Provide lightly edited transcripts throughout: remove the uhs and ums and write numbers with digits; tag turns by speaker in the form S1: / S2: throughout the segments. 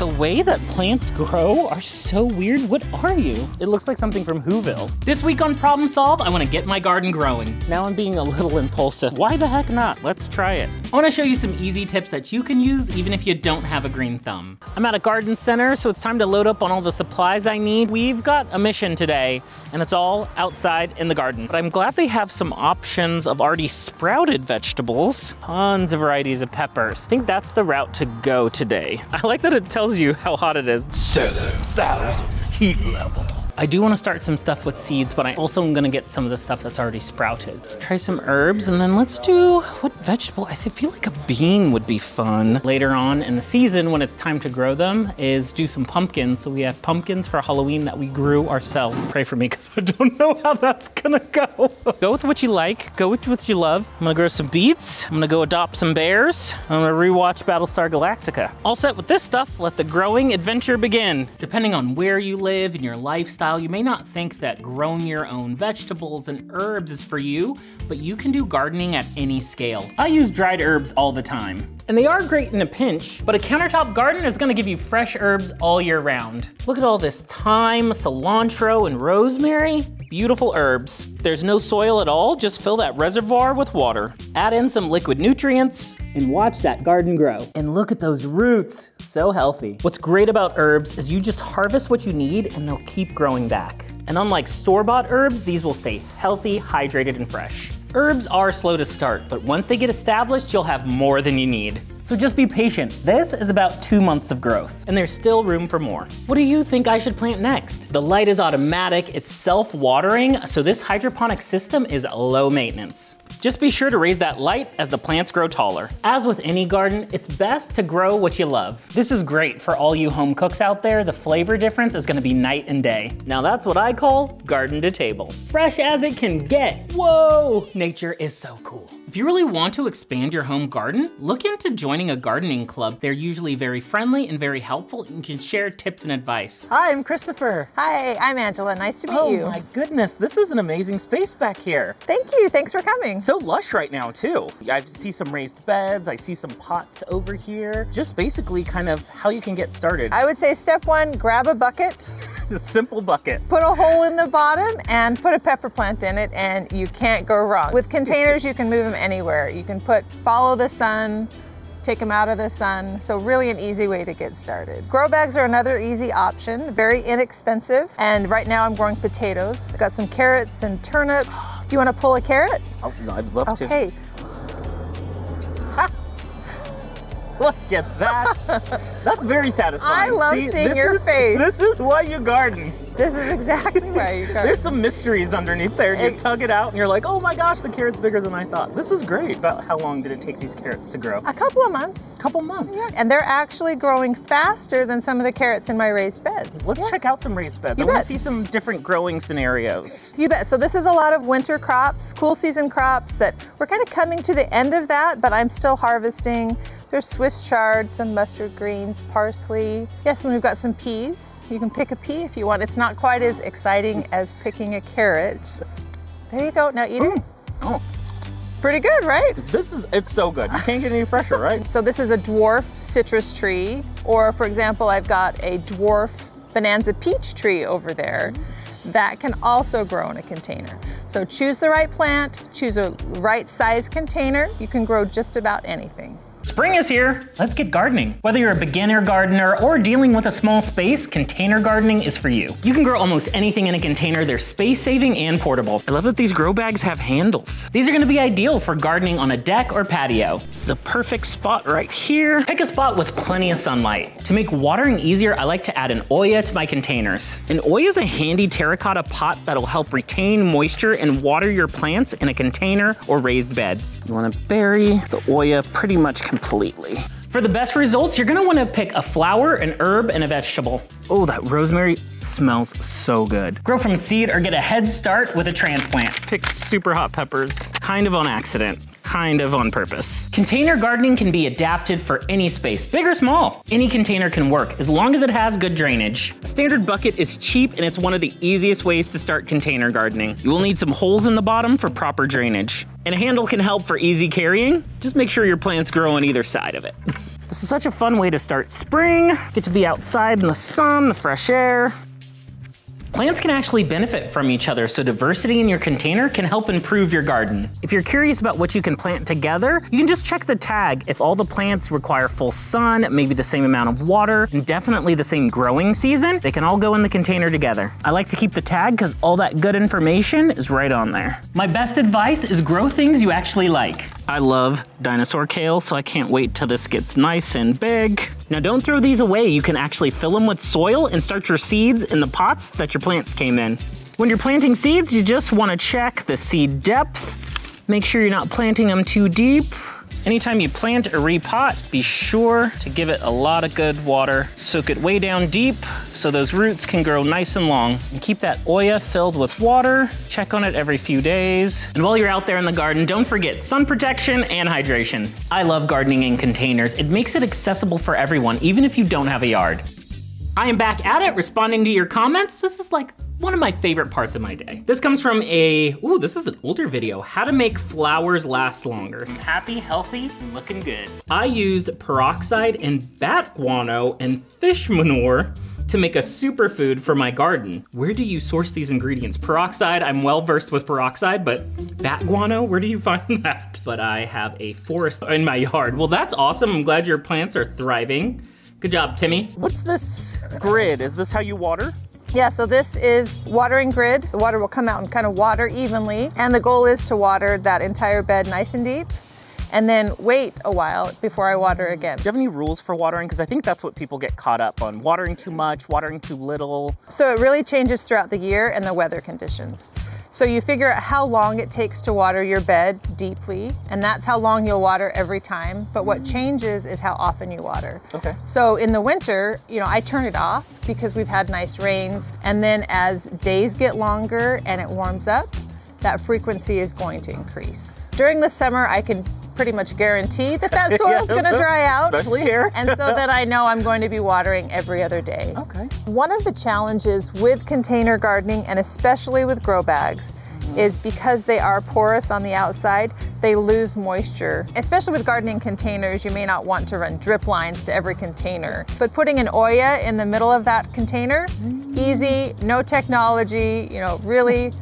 S1: The way that plants grow are so weird. What are you? It looks like something from Whoville. This week on Problem Solve, I want to get my garden growing. Now I'm being a little impulsive. Why the heck not? Let's try it. I want to show you some easy tips that you can use even if you don't have a green thumb. I'm at a garden center, so it's time to load up on all the supplies I need. We've got a mission today, and it's all outside in the garden. But I'm glad they have some options of already sprouted vegetables. Tons of varieties of peppers. I think that's the route to go today. I like that it tells you how hot it is. 7,000 heat level. I do want to start some stuff with seeds, but I also am going to get some of the stuff that's already sprouted. Try some herbs, and then let's do, what vegetable? I feel like a bean would be fun. Later on in the season, when it's time to grow them, is do some pumpkins. So we have pumpkins for Halloween that we grew ourselves. Pray for me, because I don't know how that's gonna go. Go with what you like, go with what you love. I'm gonna grow some beets. I'm gonna go adopt some bears. I'm gonna rewatch Battlestar Galactica. All set with this stuff, let the growing adventure begin. Depending on where you live and your lifestyle, you may not think that growing your own vegetables and herbs is for you, but you can do gardening at any scale. I use dried herbs all the time. And they are great in a pinch, but a countertop garden is gonna give you fresh herbs all year round. Look at all this thyme, cilantro, and rosemary. Beautiful herbs. There's no soil at all, just fill that reservoir with water. Add in some liquid nutrients, and watch that garden grow. And look at those roots, so healthy. What's great about herbs is you just harvest what you need and they'll keep growing back. And unlike store-bought herbs, these will stay healthy, hydrated, and fresh. Herbs are slow to start, but once they get established, you'll have more than you need. So just be patient. This is about 2 months of growth, and there's still room for more. What do you think I should plant next? The light is automatic, it's self-watering, so this hydroponic system is low maintenance. Just be sure to raise that light as the plants grow taller. As with any garden, it's best to grow what you love. This is great for all you home cooks out there. The flavor difference is gonna be night and day. Now that's what I call garden to table. Fresh as it can get. Whoa, nature is so cool. If you really want to expand your home garden, look into joining a gardening club. They're usually very friendly and very helpful and can share tips and advice. Hi, I'm Christopher.
S2: Hi, I'm Angela. Nice to meet you.
S1: Oh my goodness, this is an amazing space back here.
S2: Thank you, thanks for coming.
S1: So lush right now too. I see some raised beds, I see some pots over here. Just basically kind of how you can get started.
S2: I would say step one, grab a bucket.
S1: A simple bucket.
S2: Put a hole in the bottom and put a pepper plant in it and you can't go wrong. With containers, you can move them anywhere. You can follow the sun, take them out of the sun. So really an easy way to get started. Grow bags are another easy option, very inexpensive. And right now I'm growing potatoes. Got some carrots and turnips. Do you want to pull a carrot?
S1: Oh, I'd love to.
S2: Okay.
S1: Look at that. That's very satisfying.
S2: I love seeing your face.
S1: This is why you garden.
S2: This is exactly why you garden.
S1: There's some mysteries underneath there. You tug it out and you're like, oh my gosh, the carrot's bigger than I thought. This is great. About how long did it take these carrots to grow?
S2: A couple of months.
S1: Couple months.
S2: Yeah. And they're actually growing faster than some of the carrots in my raised beds.
S1: Let's check out some raised beds. I want to see some different growing scenarios.
S2: You bet. So this is a lot of winter crops, cool season crops that we're kind of coming to the end of that, but I'm still harvesting. There's Swiss chard, some mustard greens, parsley. Yes, and we've got some peas. You can pick a pea if you want. It's not quite as exciting as picking a carrot. There you go. Now eat it.
S1: Oh.
S2: Pretty good, right?
S1: It's so good. You can't get any fresher, right?
S2: So this is a dwarf citrus tree, or for example, I've got a dwarf bonanza peach tree over there. That can also grow in a container. So choose the right plant, choose a right size container. You can grow just about anything.
S1: Spring is here, let's get gardening. Whether you're a beginner gardener or dealing with a small space, container gardening is for you. You can grow almost anything in a container. They're space saving and portable. I love that these grow bags have handles. These are gonna be ideal for gardening on a deck or patio. This is a perfect spot right here. Pick a spot with plenty of sunlight. To make watering easier, I like to add an Oya to my containers. An Oya is a handy terracotta pot that'll help retain moisture and water your plants in a container or raised bed. You wanna bury the Oya pretty much completely. For the best results, you're gonna wanna pick a flower, an herb, and a vegetable. Oh, that rosemary smells so good. Grow from seed or get a head start with a transplant. Pick super hot peppers, kind of on accident, kind of on purpose. Container gardening can be adapted for any space, big or small. Any container can work, as long as it has good drainage. A standard bucket is cheap and it's one of the easiest ways to start container gardening. You will need some holes in the bottom for proper drainage. And a handle can help for easy carrying. Just make sure your plants grow on either side of it. This is such a fun way to start spring. Get to be outside in the sun, the fresh air. Plants can actually benefit from each other, so diversity in your container can help improve your garden. If you're curious about what you can plant together, you can just check the tag. If all the plants require full sun, maybe the same amount of water, and definitely the same growing season, they can all go in the container together. I like to keep the tag because all that good information is right on there. My best advice is grow things you actually like. I love dinosaur kale, so I can't wait till this gets nice and big. Now don't throw these away. You can actually fill them with soil and start your seeds in the pots that your plants came in. When you're planting seeds, you just want to check the seed depth. Make sure you're not planting them too deep. Anytime you plant or repot, be sure to give it a lot of good water. Soak it way down deep so those roots can grow nice and long. And keep that Oya filled with water. Check on it every few days. And while you're out there in the garden, don't forget sun protection and hydration. I love gardening in containers. It makes it accessible for everyone, even if you don't have a yard. I am back at it, responding to your comments. This is like one of my favorite parts of my day. This comes from this is an older video, how to make flowers last longer. I'm happy, healthy, and looking good. I used peroxide and bat guano and fish manure to make a superfood for my garden. Where do you source these ingredients? Peroxide, I'm well versed with peroxide, but bat guano, where do you find that? But I have a forest in my yard. Well, that's awesome. I'm glad your plants are thriving. Good job, Timmy.
S3: What's this grid? Is this how you water?
S2: Yeah, so this is watering grid. The water will come out and kind of water evenly. And the goal is to water that entire bed nice and deep, and then wait a while before I water again.
S3: Do you have any rules for watering? Because I think that's what people get caught up on. Watering too much, watering too little.
S2: So it really changes throughout the year and the weather conditions. So you figure out how long it takes to water your bed deeply, and that's how long you'll water every time. But what changes is how often you water.
S3: Okay.
S2: So in the winter, I turn it off because we've had nice rains. And then as days get longer and it warms up, that frequency is going to increase. During the summer, I can pretty much guarantee that soil's gonna dry out.
S3: Especially here.
S2: And so that I know I'm going to be watering every other day.
S3: Okay.
S2: One of the challenges with container gardening, and especially with grow bags, is because they are porous on the outside, they lose moisture. Especially with gardening containers, you may not want to run drip lines to every container. But putting an Oya in the middle of that container, easy, no technology, really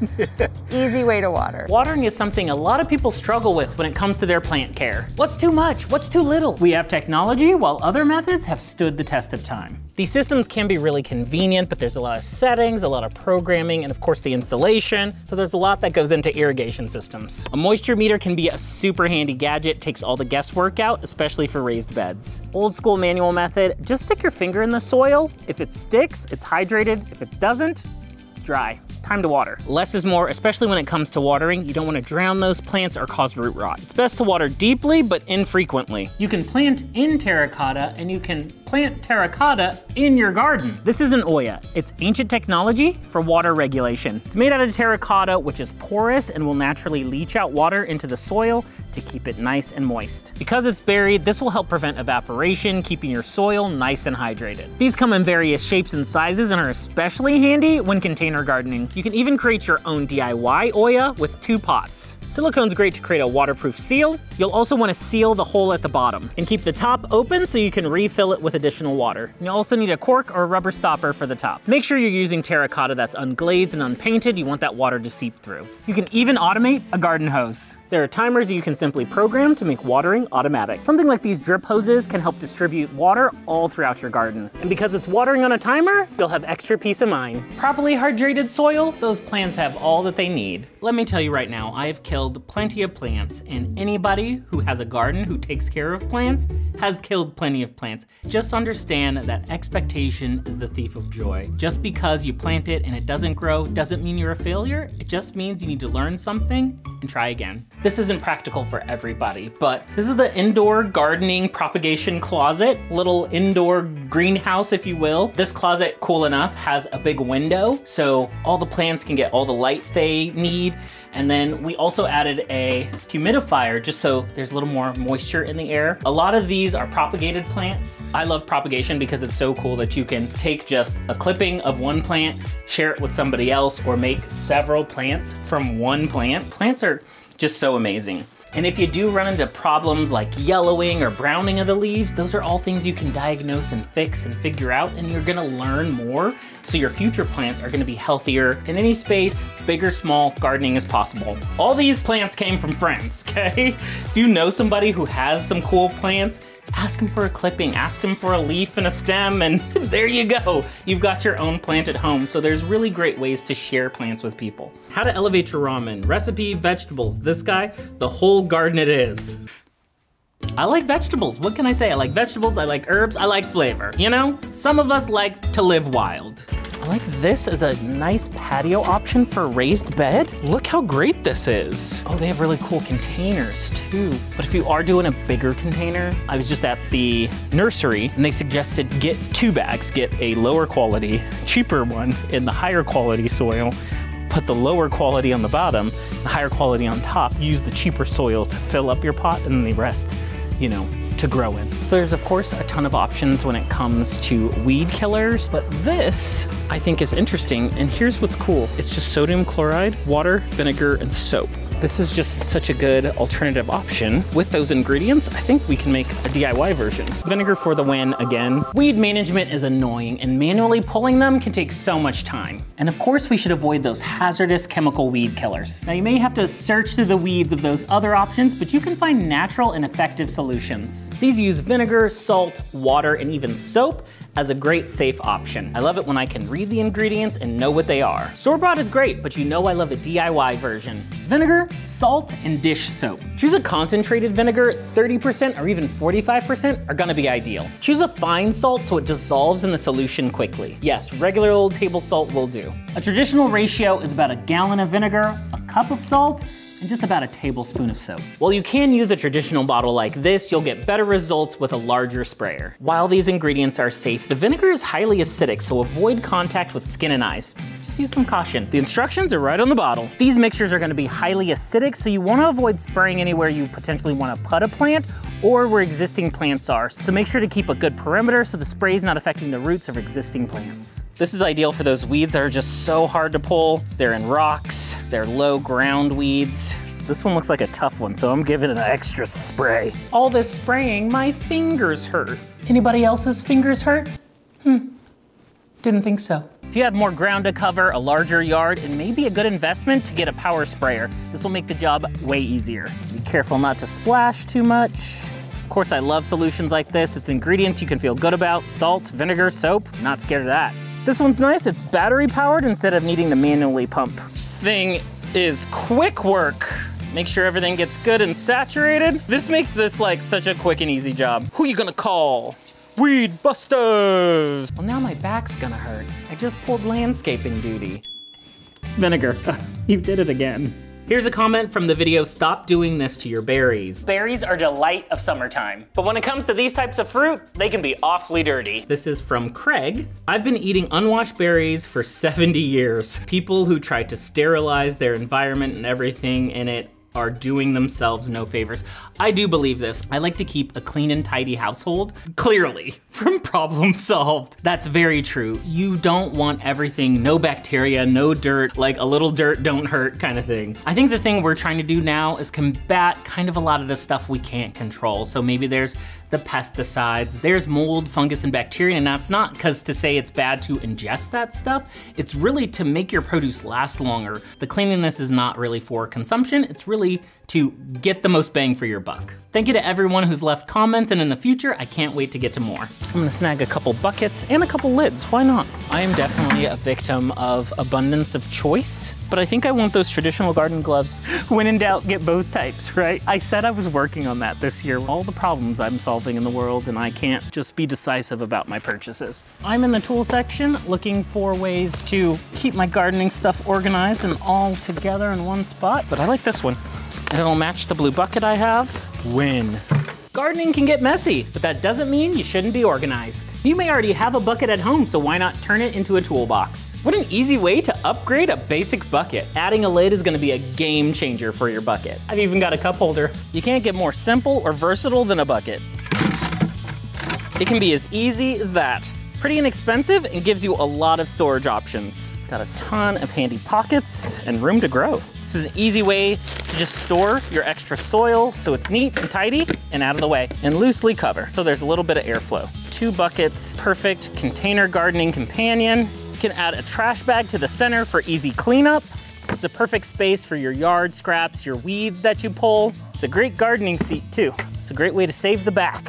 S2: easy way to water.
S1: Watering is something a lot of people struggle with when it comes to their plant care. What's too much? What's too little? We have technology, while other methods have stood the test of time. These systems can be really convenient, but there's a lot of settings, a lot of programming, and of course the insulation. So there's a lot that goes into irrigation systems. A moisture meter can be a super handy gadget, takes all the guesswork out, especially for raised beds. Old school manual method, just stick your finger in the soil. If it sticks, it's hydrated. If it doesn't, it's dry. Time to water. Less is more, especially when it comes to watering. You don't want to drown those plants or cause root rot. It's best to water deeply, but infrequently. You can plant in terracotta, and you can plant terracotta in your garden. This is an Oya. It's ancient technology for water regulation. It's made out of terracotta, which is porous and will naturally leach out water into the soil to keep it nice and moist. Because it's buried, this will help prevent evaporation, keeping your soil nice and hydrated. These come in various shapes and sizes and are especially handy when container gardening. You can even create your own DIY Oya with 2 pots. Silicone's great to create a waterproof seal. You'll also want to seal the hole at the bottom and keep the top open so you can refill it with additional water. You'll also need a cork or a rubber stopper for the top. Make sure you're using terracotta that's unglazed and unpainted. You want that water to seep through. You can even automate a garden hose. There are timers you can simply program to make watering automatic. Something like these drip hoses can help distribute water all throughout your garden. And because it's watering on a timer, you'll have extra peace of mind. Properly hydrated soil, those plants have all that they need. Let me tell you right now, I have killed plenty of plants, and anybody who has a garden who takes care of plants has killed plenty of plants. Just understand that expectation is the thief of joy. Just because you plant it and it doesn't grow doesn't mean you're a failure. It just means you need to learn something and try again. This isn't practical for everybody, but this is the indoor gardening propagation closet, little indoor greenhouse, if you will. This closet, cool enough, has a big window, so all the plants can get all the light they need. And then we also added a humidifier just so there's a little more moisture in the air. A lot of these are propagated plants. I love propagation because it's so cool that you can take just a clipping of one plant, share it with somebody else, or make several plants from one plant. Plants are just so amazing. And if you do run into problems like yellowing or browning of the leaves, those are all things you can diagnose and fix and figure out, and you're gonna learn more, so your future plants are gonna be healthier. In any space, big or small, gardening is possible. All these plants came from friends, okay? If you know somebody who has some cool plants, ask them for a clipping, ask them for a leaf and a stem, and there you go. You've got your own plant at home. So there's really great ways to share plants with people. How to elevate your ramen. Recipe, vegetables. This guy, the whole garden it is. I like vegetables. What can I say? I like vegetables, I like herbs, I like flavor. You know, some of us like to live wild. I like this as a nice patio option for a raised bed. Look how great this is. Oh, they have really cool containers too. But if you are doing a bigger container, I was just at the nursery and they suggested get 2 bags, get a lower quality, cheaper one in the higher quality soil, put the lower quality on the bottom, the higher quality on top, use the cheaper soil to fill up your pot, and the rest, you know, to grow in. There's of course a ton of options when it comes to weed killers, but this I think is interesting, and here's what's cool. It's just sodium chloride, water, vinegar, and soap. This is just such a good alternative option. With those ingredients, I think we can make a DIY version. Vinegar for the win again. Weed management is annoying, and manually pulling them can take so much time. And of course, we should avoid those hazardous chemical weed killers. Now, you may have to search through the weeds of those other options, but you can find natural and effective solutions. These use vinegar, salt, water, and even soap as a great safe option. I love it when I can read the ingredients and know what they are. Store-bought is great, but you know I love a DIY version. Vinegar, salt, and dish soap. Choose a concentrated vinegar. 30% or even 45% are gonna be ideal. Choose a fine salt so it dissolves in the solution quickly. Yes, regular old table salt will do. A traditional ratio is about 1 gallon of vinegar, a cup of salt, and just about a tablespoon of soap. While you can use a traditional bottle like this, you'll get better results with a larger sprayer. While these ingredients are safe, the vinegar is highly acidic, so avoid contact with skin and eyes. Just use some caution. The instructions are right on the bottle. These mixtures are gonna be highly acidic, so you wanna avoid spraying anywhere you potentially wanna put a plant or where existing plants are. So make sure to keep a good perimeter so the spray is not affecting the roots of existing plants. This is ideal for those weeds that are just so hard to pull. They're in rocks, they're low ground weeds. This one looks like a tough one, so I'm giving it an extra spray. All this spraying, my fingers hurt. Anybody else's fingers hurt? Didn't think so. If you have more ground to cover, a larger yard, it may be a good investment to get a power sprayer. This will make the job way easier. Be careful not to splash too much. Of course, I love solutions like this. It's ingredients you can feel good about. Salt, vinegar, soap, not scared of that. This one's nice, it's battery powered instead of needing to manually pump. This thing is quick work. Make sure everything gets good and saturated. This makes this like such a quick and easy job. Who you gonna call? Weed busters! Well, now my back's gonna hurt. I just pulled landscaping duty. Vinegar, you did it again. Here's a comment from the video, stop doing this to your berries. Berries are delight of summertime. But when it comes to these types of fruit, they can be awfully dirty. This is from Craig. I've been eating unwashed berries for 70 years. People who try to sterilize their environment and everything in it are doing themselves no favors. I do believe this. I like to keep a clean and tidy household. Clearly, from problem solved. That's very true. You don't want everything, no bacteria, no dirt, like a little dirt don't hurt kind of thing. I think the thing we're trying to do now is combat kind of a lot of the stuff we can't control. So maybe there's the pesticides, there's mold, fungus, and bacteria, and that's not because to say it's bad to ingest that stuff, it's really to make your produce last longer. The cleanliness is not really for consumption, it's really to get the most bang for your buck. Thank you to everyone who's left comments, and in the future, I can't wait to get to more. I'm gonna snag a couple buckets and a couple lids, why not? I am definitely a victim of abundance of choice, but I think I want those traditional garden gloves. When in doubt, get both types, right? I said I was working on that this year. All the problems I'm solving in the world, and I can't just be decisive about my purchases. I'm in the tool section looking for ways to keep my gardening stuff organized and all together in one spot, but I like this one. And it'll match the blue bucket I have. Win. Gardening can get messy, but that doesn't mean you shouldn't be organized. You may already have a bucket at home, so why not turn it into a toolbox? What an easy way to upgrade a basic bucket. Adding a lid is gonna be a game changer for your bucket. I've even got a cup holder. You can't get more simple or versatile than a bucket. It can be as easy as that. Pretty inexpensive and gives you a lot of storage options. Got a ton of handy pockets and room to grow. This is an easy way to just store your extra soil so it's neat and tidy and out of the way, and loosely cover so there's a little bit of airflow. 2 buckets, perfect container gardening companion. You can add a trash bag to the center for easy cleanup. It's a perfect space for your yard scraps, your weeds that you pull. It's a great gardening seat too. It's a great way to save the back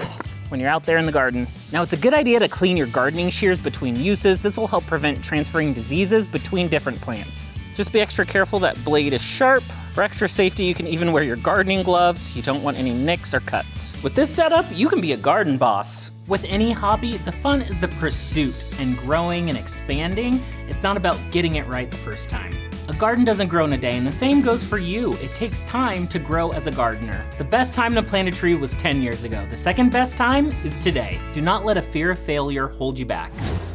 S1: when you're out there in the garden. Now, it's a good idea to clean your gardening shears between uses. This will help prevent transferring diseases between different plants. Just be extra careful that blade is sharp. For extra safety, you can even wear your gardening gloves. You don't want any nicks or cuts. With this setup, you can be a garden boss. With any hobby, the fun is the pursuit and growing and expanding. It's not about getting it right the first time. A garden doesn't grow in a day, and the same goes for you. It takes time to grow as a gardener. The best time to plant a tree was 10 years ago. The second best time is today. Do not let a fear of failure hold you back.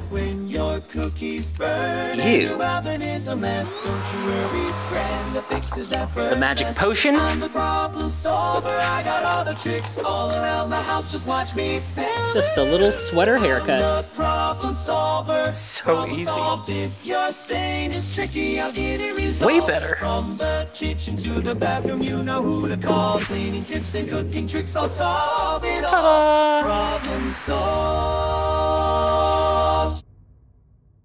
S4: When your cookies burn
S1: Ew.
S4: and your oven is a mess, don't you worry, friend, the fix is effortless.
S1: The magic potion?
S4: I'm the problem solver, I got all the tricks all around the house, just watch me fix
S1: Just a little sweater haircut.
S4: the problem solver.
S1: So
S4: Problem
S1: easy.
S4: solved. If your stain is tricky, I'll get it resolved.
S1: Way better.
S4: From the kitchen to the bathroom, you know who to call. Cleaning tips and cooking tricks, I'll solve it all.
S1: Ta-da!
S4: Problem solved.